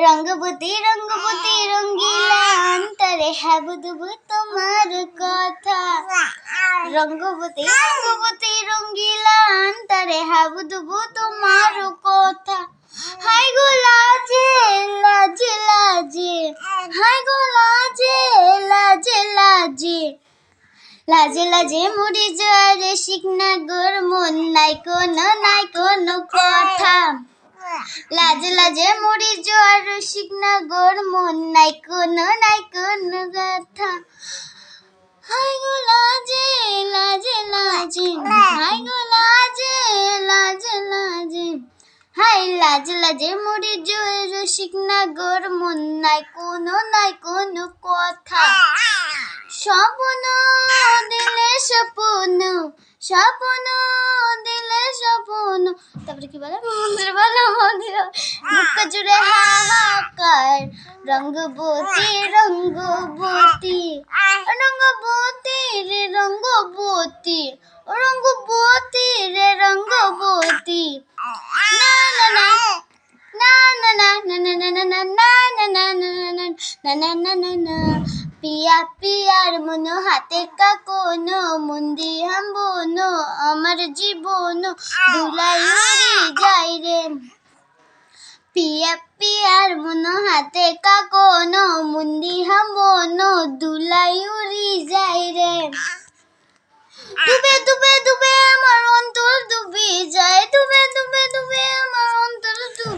রঙ্গবতী রঙ্গবতী রঙ্গিলা অন্তরে হাবুডুবু তোমার কথা। রঙ্গবতী রঙ্গবতী রঙ্গিলা অন্তরে হাবুডুবু তোমার কথা। হাই গো লাজে লাজে লাজে, হাই গো লাজে লাজে লাজে, লাজে লাজে মরি জোয়ারে শিখনা গোর মন নাই কোনো কথা। লাজে লাজে মরি জোয়ার শিখনা গোর মন নাই কোনো কথা। হাই গো লাজে লাজে লাজে, হাই গো লাজে লাজে লাজে, হাই লাজে লাজে মরি জোয়ার শিখনা গোর মন নাই কোনো কথা। স্বপ্ন দিলে স্বপ্ন, স্বপ্ন দিলে স্বপ্ন, তারপরে কি বলে মন্দির বলো মন্দির, মুখ জুড়ে হাহাকার। রঙ্গবতী রঙ্গবতী রঙ্গবতী রে রঙ্গবতী, রঙ্গবতী রে রঙ্গবতী। না না না না না না না না না না না না না না না না না না। পিয়া পিয়ার মনো হাতে কাকনো মন্দি হাম্বনো আমার জীবন দুলাই উড়ি যাই রে। পিয়া পিয়ার মনো হাতে কাকনো মন্দি হাম্বনো দুলাই উড়ি যাই রে। ডুবে ডুবে ডুবে আমার অন্তর ডুবে যায়, ডুবে ডুবে ডুবে